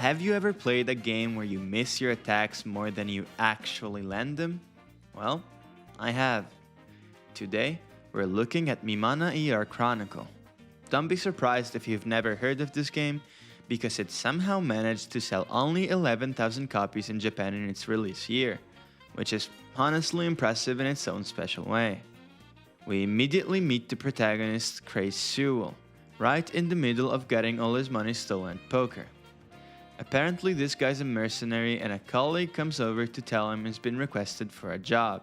Have you ever played a game where you miss your attacks more than you actually land them? Well, I have. Today, we're looking at Mimana ER Chronicle. Don't be surprised if you've never heard of this game, because it somehow managed to sell only 11,000 copies in Japan in its release year, which is honestly impressive in its own special way. We immediately meet the protagonist, Craze Sewell, right in the middle of getting all his money stolen at poker. Apparently this guy's a mercenary and a colleague comes over to tell him he's been requested for a job.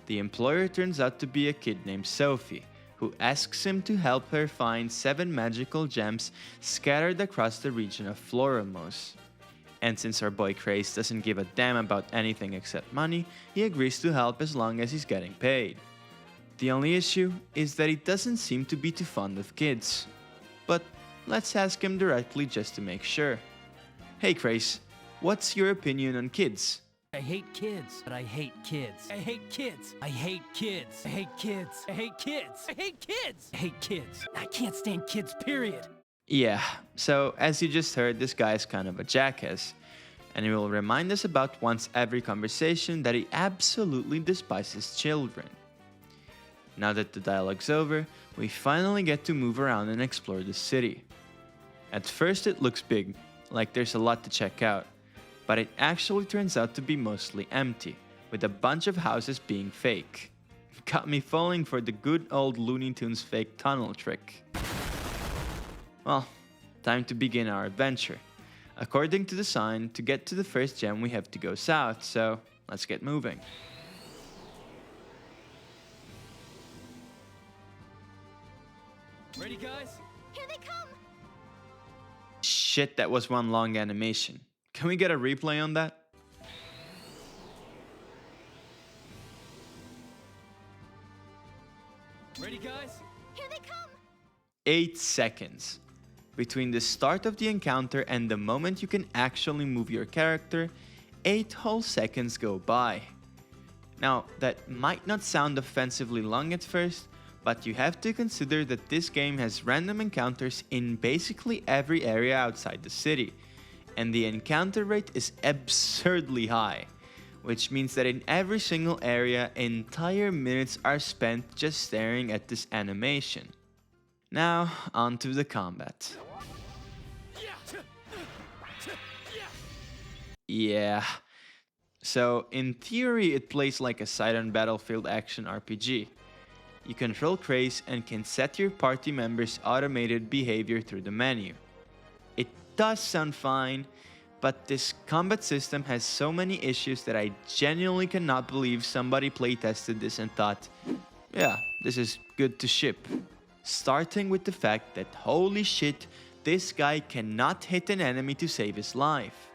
The employer turns out to be a kid named Sophie, who asks him to help her find 7 magical gems scattered across the region of Floramos. And since our boy Craze doesn't give a damn about anything except money, he agrees to help as long as he's getting paid. The only issue is that he doesn't seem to be too fond of kids. But let's ask him directly just to make sure. Hey Craze, what's your opinion on kids? I hate kids, but I hate kids. I hate kids. I hate kids. I hate kids. I hate kids. I hate kids. I hate kids. I can't stand kids, period. Yeah, so as you just heard, this guy is kind of a jackass. And he will remind us about once every conversation that he absolutely despises children. Now that the dialogue's over, we finally get to move around and explore the city. At first it looks big, like there's a lot to check out, but it actually turns out to be mostly empty, with a bunch of houses being fake. Got me falling for the good old Looney Tunes fake tunnel trick. Well, time to begin our adventure. According to the sign, to get to the first gem we have to go south, so let's get moving. Ready, guys? Here they come! Shit, that was one long animation. Can we get a replay on that? Ready, guys? Here they come! 8 seconds. Between the start of the encounter and the moment you can actually move your character, 8 whole seconds go by. Now, that might not sound offensively long at first, but you have to consider that this game has random encounters in basically every area outside the city, and the encounter rate is absurdly high, which means that in every single area, entire minutes are spent just staring at this animation. Now, on to the combat. Yeah. So, in theory, it plays like a side-on battlefield action RPG. You control Craze and can set your party members' automated behavior through the menu. It does sound fine, but this combat system has so many issues that I genuinely cannot believe somebody playtested this and thought, yeah, this is good to ship. Starting with the fact that holy shit, this guy cannot hit an enemy to save his life.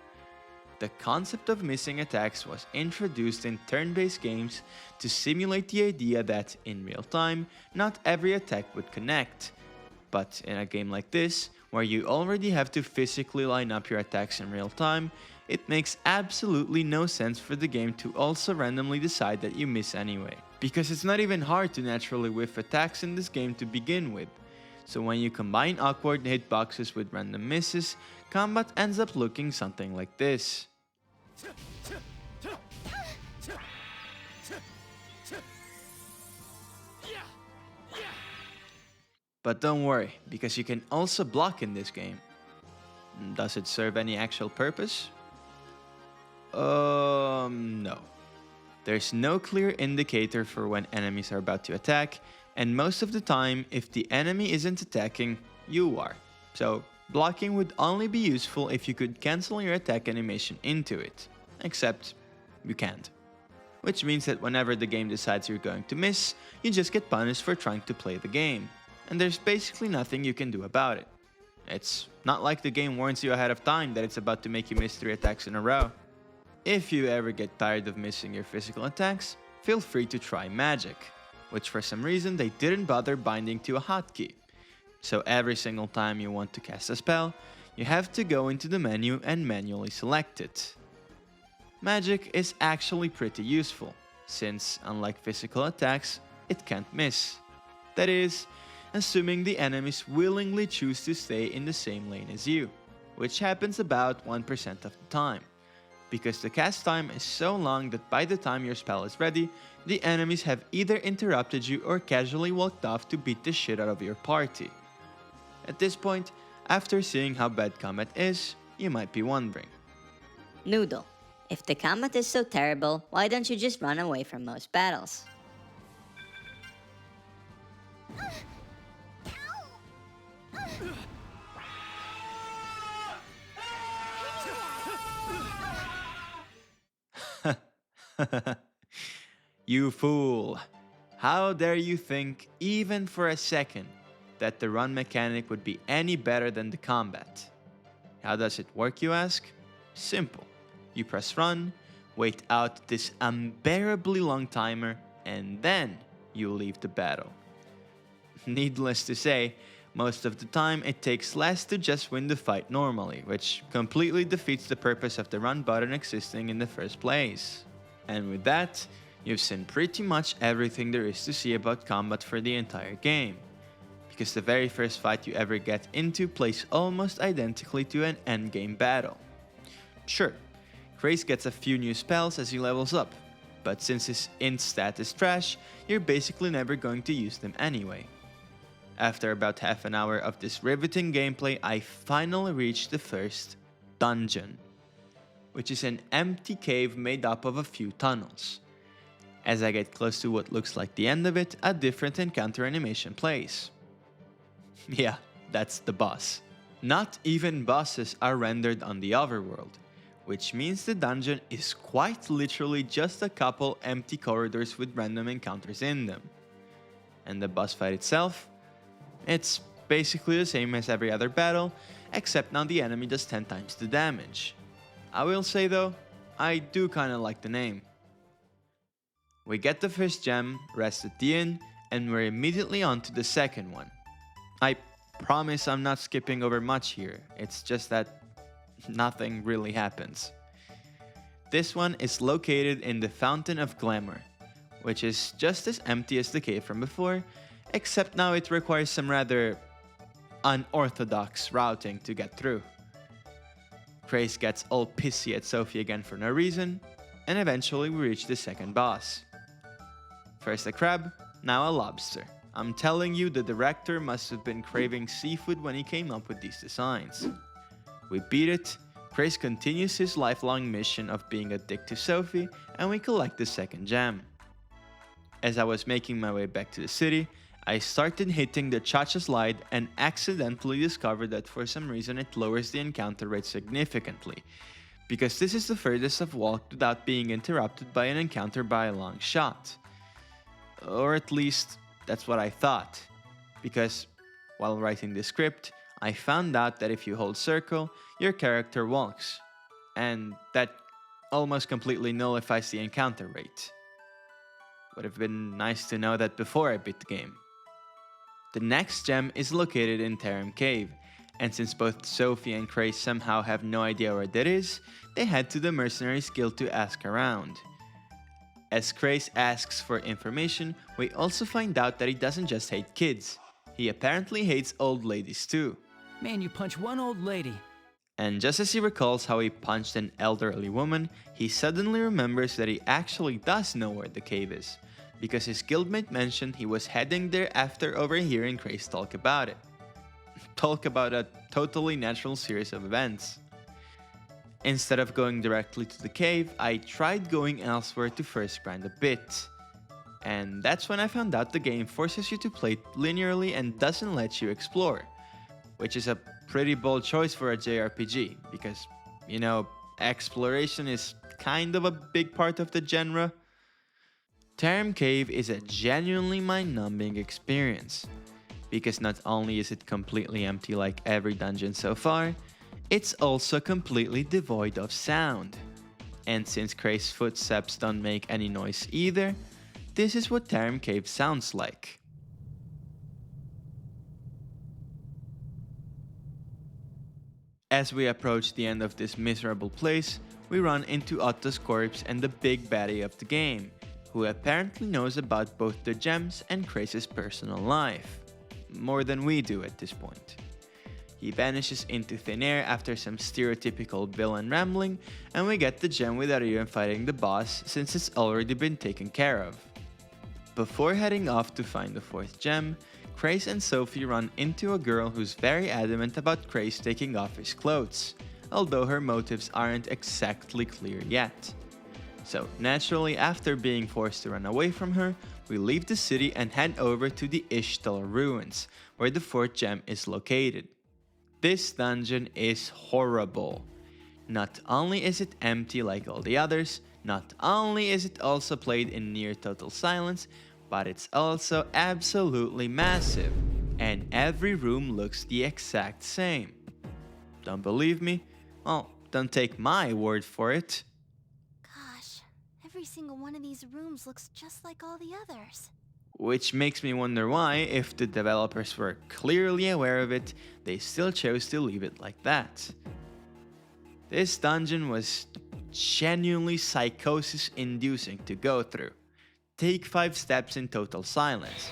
The concept of missing attacks was introduced in turn-based games to simulate the idea that, in real time, not every attack would connect. But in a game like this, where you already have to physically line up your attacks in real time, it makes absolutely no sense for the game to also randomly decide that you miss anyway. Because it's not even hard to naturally whiff attacks in this game to begin with. So when you combine awkward hitboxes with random misses, combat ends up looking something like this. But don't worry, because you can also block in this game. Does it serve any actual purpose? No. There's no clear indicator for when enemies are about to attack, and most of the time, if the enemy isn't attacking, you are. So, blocking would only be useful if you could cancel your attack animation into it. Except, you can't. Which means that whenever the game decides you're going to miss, you just get punished for trying to play the game. And there's basically nothing you can do about it. It's not like the game warns you ahead of time that it's about to make you miss 3 attacks in a row. If you ever get tired of missing your physical attacks, feel free to try magic, which for some reason they didn't bother binding to a hotkey. So every single time you want to cast a spell, you have to go into the menu and manually select it. Magic is actually pretty useful, since unlike physical attacks, it can't miss. That is, assuming the enemies willingly choose to stay in the same lane as you. which happens about 1% of the time, because the cast time is so long that by the time your spell is ready, the enemies have either interrupted you or casually walked off to beat the shit out of your party. At this point, after seeing how bad combat is, you might be wondering, Noodle, if the combat is so terrible, why don't you just run away from most battles? You fool! How dare you think, even for a second, that the run mechanic would be any better than the combat? How does it work, you ask? Simple. You press run, wait out this unbearably long timer, and then you leave the battle. Needless to say, most of the time it takes less to just win the fight normally, which completely defeats the purpose of the run button existing in the first place. And with that, you've seen pretty much everything there is to see about combat for the entire game, because the very first fight you ever get into plays almost identically to an endgame battle. Sure, Krace gets a few new spells as he levels up, but since his int stat is trash, you're basically never going to use them anyway. After about half an hour of this riveting gameplay, I finally reached the first dungeon, which is an empty cave made up of a few tunnels. As I get close to what looks like the end of it, a different encounter animation plays. Yeah, that's the boss. Not even bosses are rendered on the overworld, which means the dungeon is quite literally just a couple empty corridors with random encounters in them. And the boss fight itself? It's basically the same as every other battle, except now the enemy does 10 times the damage. I will say though, I do kinda like the name. We get the first gem, rest at the inn, and we're immediately on to the second one. I promise I'm not skipping over much here, it's just that nothing really happens. This one is located in the Fountain of Glamour, which is just as empty as the cave from before, except now it requires some rather unorthodox routing to get through. Krace gets all pissy at Sophie again for no reason, and eventually we reach the second boss. First a crab, now a lobster. I'm telling you, the director must have been craving seafood when he came up with these designs. We beat it, Krace continues his lifelong mission of being a dick to Sophie, and we collect the second gem. As I was making my way back to the city, I started hitting the cha-cha slide and accidentally discovered that for some reason it lowers the encounter rate significantly, because this is the furthest I've walked without being interrupted by an encounter by a long shot. Or at least, that's what I thought, because while writing the script, I found out that if you hold circle, your character walks, and that almost completely nullifies the encounter rate. Would have been nice to know that before I beat the game. The next gem is located in Tarim Cave, and since both Sophie and Krace somehow have no idea where that is, they head to the Mercenaries Guild to ask around. As Krace asks for information, we also find out that he doesn't just hate kids, he apparently hates old ladies too. Man, you punch one old lady. And just as he recalls how he punched an elderly woman, he suddenly remembers that he actually does know where the cave is, because his guildmate mentioned he was heading there after overhearing Krace talk about it. Talk about a totally natural series of events. Instead of going directly to the cave, I tried going elsewhere to first grind a bit. And that's when I found out the game forces you to play linearly and doesn't let you explore, which is a pretty bold choice for a JRPG, because, you know, exploration is kind of a big part of the genre. Tarim Cave is a genuinely mind-numbing experience, because not only is it completely empty like every dungeon so far, it's also completely devoid of sound. And since Krace's footsteps don't make any noise either, this is what Tarim Cave sounds like. As we approach the end of this miserable place, we run into Otto's corpse and the big baddie of the game, who apparently knows about both the gems and Krace's personal life. More than we do at this point. He vanishes into thin air after some stereotypical villain rambling, and we get the gem without even fighting the boss since it's already been taken care of. Before heading off to find the fourth gem, Crace and Sophie run into a girl who's very adamant about Crace taking off his clothes, although her motives aren't exactly clear yet. So naturally, after being forced to run away from her, we leave the city and head over to the Ishtar ruins, where the fourth gem is located. This dungeon is horrible. Not only is it empty like all the others, not only is it also played in near total silence, but it's also absolutely massive, and every room looks the exact same. Don't believe me? Well, don't take my word for it. Gosh, every single one of these rooms looks just like all the others. Which makes me wonder why, if the developers were clearly aware of it, they still chose to leave it like that. This dungeon was genuinely psychosis-inducing to go through. Take 5 steps in total silence.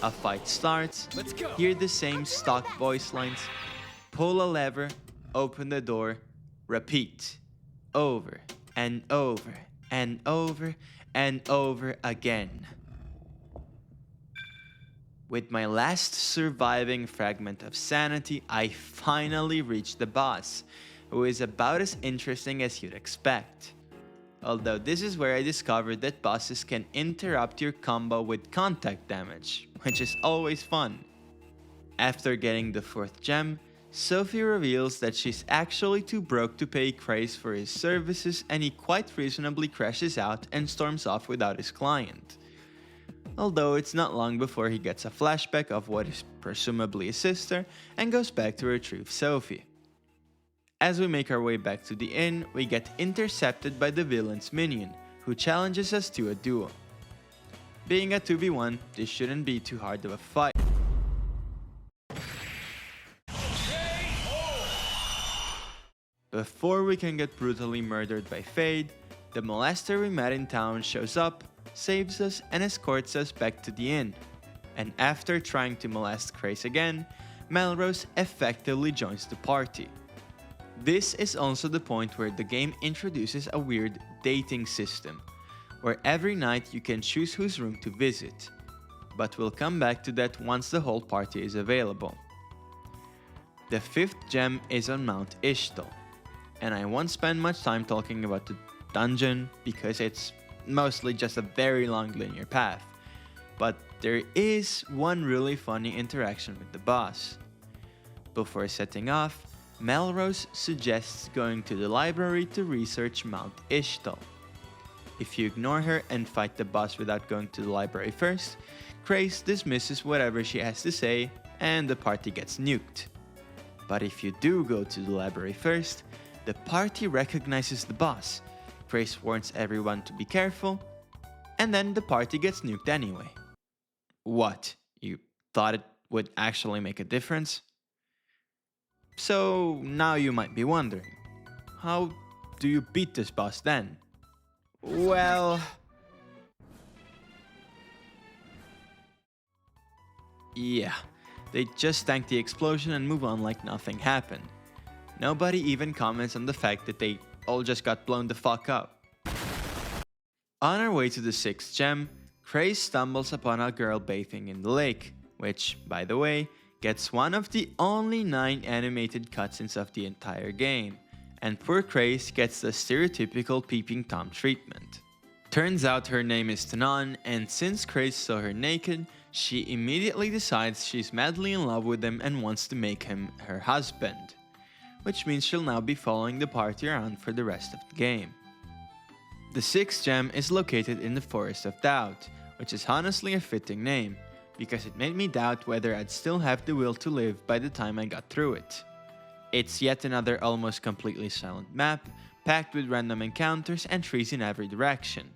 A fight starts, Let's go. hear the same stock voice lines, pull a lever, open the door, repeat. Over and over and over and over again. With my last surviving fragment of sanity, I finally reached the boss, who is about as interesting as you'd expect. Although this is where I discovered that bosses can interrupt your combo with contact damage, which is always fun. After getting the fourth gem, Sophie reveals that she's actually too broke to pay Crace for his services, and he quite reasonably crashes out and storms off without his client. Although it's not long before he gets a flashback of what is presumably his sister and goes back to retrieve Sophie. As we make our way back to the inn, we get intercepted by the villain's minion, who challenges us to a duel. Being a 2v1, this shouldn't be too hard of a fight. Before we can get brutally murdered by Fade, the molester we met in town shows up, saves us, and escorts us back to the inn. And after trying to molest Crace again, Melrose effectively joins the party. This is also the point where the game introduces a weird dating system, where every night you can choose whose room to visit. But we'll come back to that once the whole party is available. The fifth gem is on Mount Ishtar, and I won't spend much time talking about the dungeon because it's mostly just a very long linear path. But there is one really funny interaction with the boss. Before setting off, Melrose suggests going to the library to research Mount Ishtar. If you ignore her and fight the boss without going to the library first, Crace dismisses whatever she has to say and the party gets nuked. But if you do go to the library first, the party recognizes the boss, Crace warns everyone to be careful, and then the party gets nuked anyway. What, you thought it would actually make a difference? So now you might be wondering, how do you beat this boss then? Well, yeah, they just tank the explosion and move on like nothing happened. Nobody even comments on the fact that they all just got blown the fuck up. On our way to the sixth gem, Crace stumbles upon a girl bathing in the lake, which, by the way, gets one of the only 9 animated cutscenes of the entire game, and poor Crace gets the stereotypical peeping Tom treatment. Turns out her name is Tanan, and since Crace saw her naked, she immediately decides she's madly in love with him and wants to make him her husband, which means she'll now be following the party around for the rest of the game. The sixth gem is located in the Forest of Doubt, which is honestly a fitting name, because it made me doubt whether I'd still have the will to live by the time I got through it. It's yet another almost completely silent map, packed with random encounters and trees in every direction.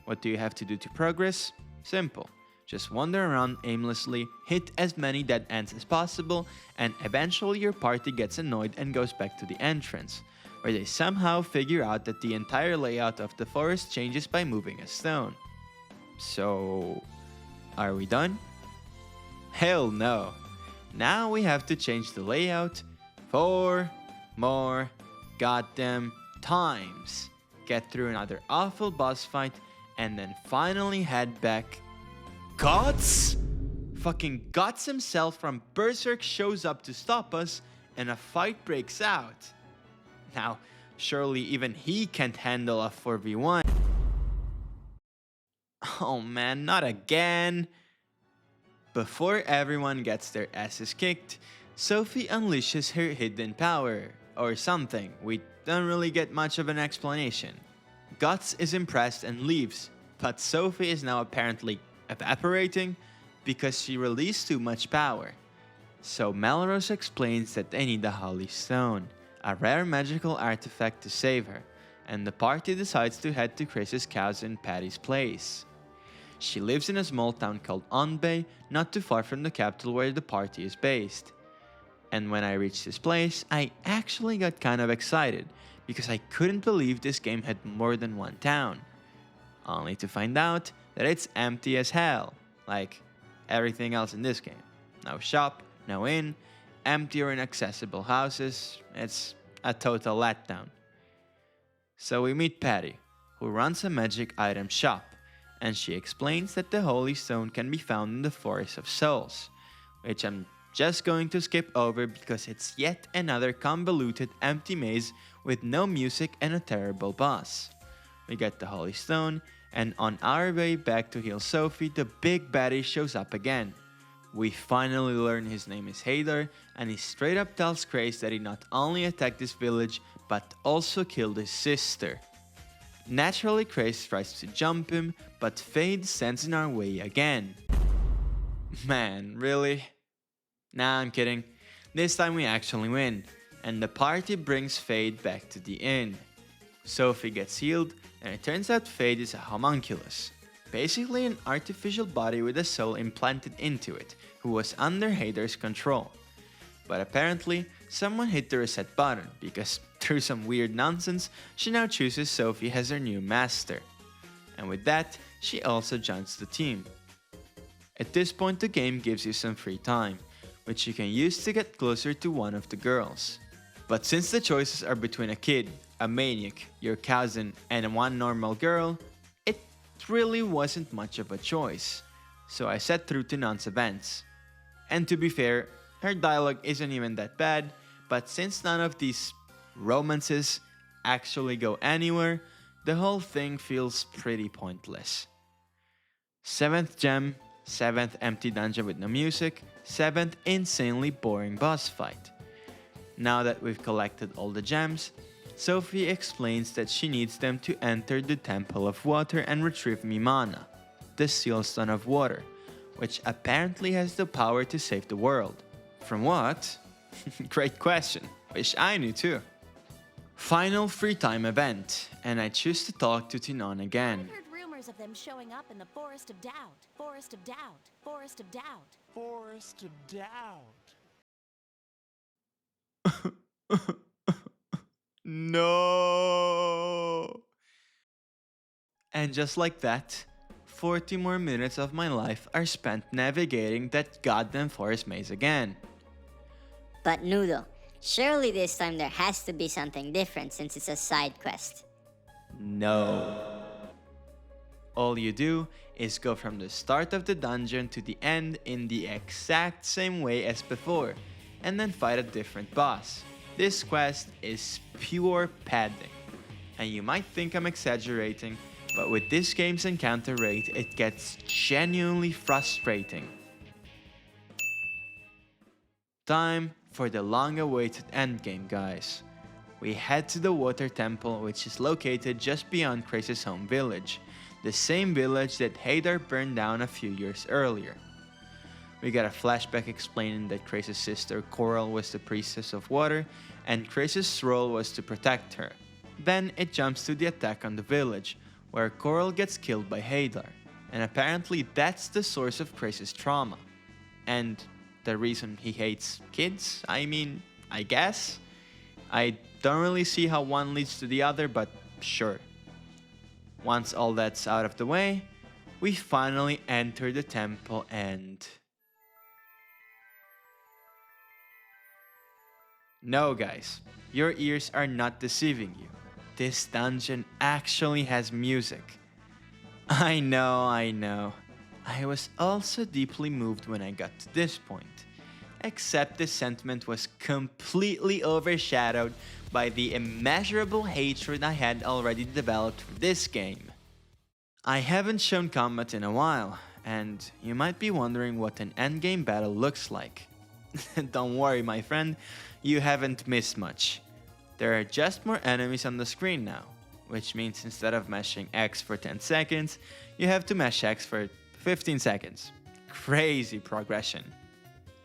What do you have to do to progress? Simple. Just wander around aimlessly, hit as many dead ends as possible, and eventually your party gets annoyed and goes back to the entrance, where they somehow figure out that the entire layout of the forest changes by moving a stone. So, are we done? Hell no. Now we have to change the layout, 4 more goddamn times, get through another awful boss fight, and then finally head back. Guts? Fucking Guts himself from Berserk shows up to stop us, and a fight breaks out. Now, surely even he can't handle a 4v1. Oh man, not again. Before everyone gets their asses kicked, Sophie unleashes her hidden power, or something. We don't really get much of an explanation. Guts is impressed and leaves, but Sophie is now apparently evaporating because she released too much power. So Melrose explains that they need the Holy Stone, a rare magical artifact to save her, and the party decides to head to Chris's cousin Patty's place. She lives in a small town called Onbay, not too far from the capital where the party is based. And when I reached this place, I actually got kind of excited, because I couldn't believe this game had more than one town. Only to find out that it's empty as hell, like everything else in this game. No shop, no inn, empty or inaccessible houses. It's a total letdown. So we meet Patty, who runs a magic item shop, and she explains that the Holy Stone can be found in the Forest of Souls, which I'm just going to skip over because it's yet another convoluted empty maze with no music and a terrible boss. We get the Holy Stone, and on our way back to heal Sophie, the big baddie shows up again. We finally learn his name is Hadar, and he straight up tells Grace that he not only attacked this village, but also killed his sister. Naturally, Grace tries to jump him, but Fade sends in our way again. Man, really? Nah, I'm kidding. This time we actually win, and the party brings Fade back to the inn. Sophie gets healed, and it turns out Fade is a homunculus, basically an artificial body with a soul implanted into it, who was under Hadar's control. But apparently, someone hit the reset button, because through some weird nonsense, she now chooses Sophie as her new master. And with that, she also joins the team. At this point, the game gives you some free time, which you can use to get closer to one of the girls. But since the choices are between a kid, a maniac, your cousin, and one normal girl, it really wasn't much of a choice. So I sat through to Non's events. And to be fair, her dialogue isn't even that bad, but since none of these romances actually go anywhere, the whole thing feels pretty pointless. 7th gem, 7th empty dungeon with no music, 7th insanely boring boss fight. Now that we've collected all the gems, Sophie explains that she needs them to enter the Temple of Water and retrieve Mimana, the Seal Stone of Water, which apparently has the power to save the world. From what? Great question. Wish I knew too. Final free time event, and I choose to talk to Tinon again. Heard rumors of them showing up in the Forest of Doubt. Forest of Doubt. Forest of Doubt. Forest of Doubt. No! And just like that, 40 more minutes of my life are spent navigating that goddamn forest maze again. But Noodle, surely this time there has to be something different since it's a side quest. No. All you do is go from the start of the dungeon to the end in the exact same way as before, and then fight a different boss. This quest is pure padding, and you might think I'm exaggerating, but with this game's encounter rate, it gets genuinely frustrating. Time for the long-awaited endgame, guys. We head to the Water Temple, which is located just beyond Krace's home village, the same village that Hadar burned down a few years earlier. We get a flashback explaining that Krace's sister Coral was the priestess of water, and Krace's role was to protect her. Then it jumps to the attack on the village, where Coral gets killed by Hadar, and apparently that's the source of Krace's trauma. And the reason he hates kids? I mean, I guess? I don't really see how one leads to the other, but sure. Once all that's out of the way, we finally enter the temple and... No, guys, your ears are not deceiving you. This dungeon actually has music. I know, I know. I was also deeply moved when I got to this point. Except the sentiment was completely overshadowed by the immeasurable hatred I had already developed for this game. I haven't shown combat in a while, and you might be wondering what an endgame battle looks like. Don't worry, my friend, you haven't missed much. There are just more enemies on the screen now, which means instead of mashing X for 10 seconds, you have to mash X for 15 seconds. Crazy progression.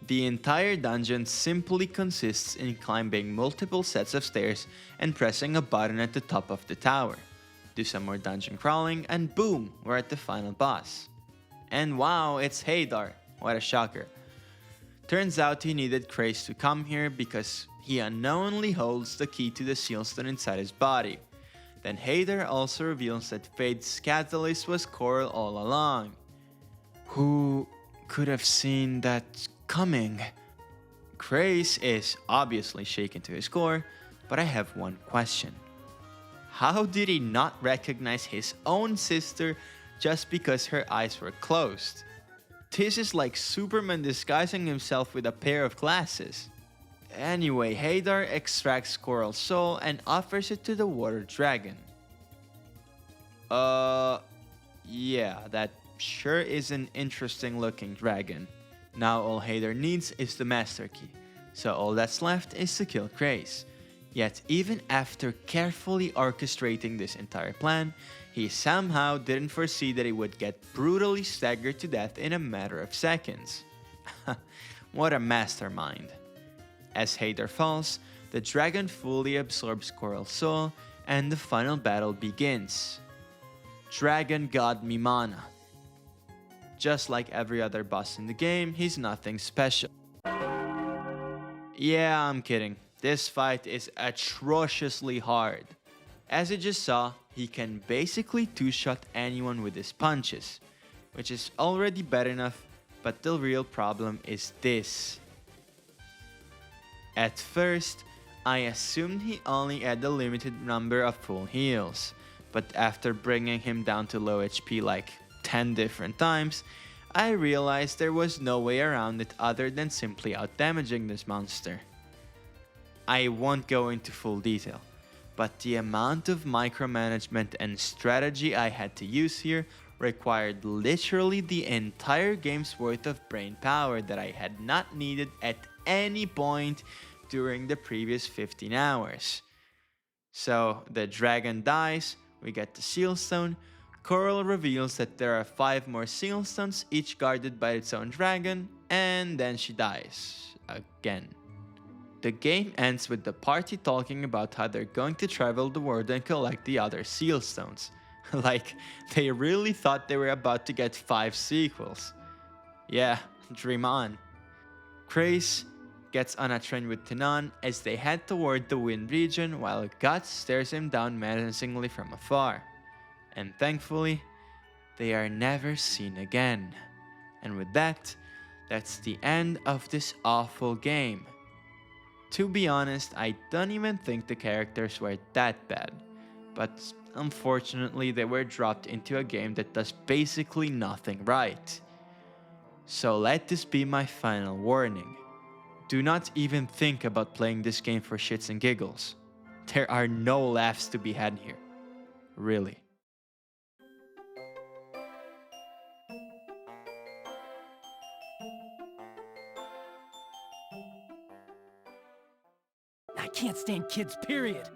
The entire dungeon simply consists in climbing multiple sets of stairs and pressing a button at the top of the tower. Do some more dungeon crawling and boom, we're at the final boss. And wow, it's Hadar. What a shocker. Turns out he needed Krace to come here because he unknowingly holds the key to the seal stone inside his body. Then Hadar also reveals that Fate's catalyst was Coral all along. Who could have seen that coming? Krace is obviously shaken to his core, but I have one question. How did he not recognize his own sister just because her eyes were closed? This is like Superman disguising himself with a pair of glasses. Anyway, Hadar extracts Coral's soul and offers it to the water dragon. Yeah, that sure is an interesting looking dragon. Now all Hadar needs is the master key, so all that's left is to kill Krace. Yet even after carefully orchestrating this entire plan, he somehow didn't foresee that he would get brutally staggered to death in a matter of seconds. What a mastermind. As Hadar falls, the dragon fully absorbs Coral's soul and the final battle begins. Dragon God Mimana. Just like every other boss in the game, he's nothing special. Yeah, I'm kidding. This fight is atrociously hard. As you just saw, he can basically two-shot anyone with his punches, which is already bad enough, but the real problem is this. At first, I assumed he only had a limited number of full heals, but after bringing him down to low HP like 10 different times, I realized there was no way around it other than simply outdamaging this monster. I won't go into full detail, but the amount of micromanagement and strategy I had to use here required literally the entire game's worth of brain power that I had not needed at any point during the previous 15 hours. So the dragon dies, we get the seal stone, Coral reveals that there are 5 more seal stones, each guarded by its own dragon, and then she dies. Again. The game ends with the party talking about how they're going to travel the world and collect the other seal stones. Like, they really thought they were about to get 5 sequels. Yeah, dream on. Krace gets on a train with Tanan as they head toward the Wind region while Guts stares him down menacingly from afar. And thankfully, they are never seen again. And with that, that's the end of this awful game. To be honest, I don't even think the characters were that bad, but unfortunately they were dropped into a game that does basically nothing right. So let this be my final warning. Do not even think about playing this game for shits and giggles. There are no laughs to be had here. Really. I can't stand kids, period.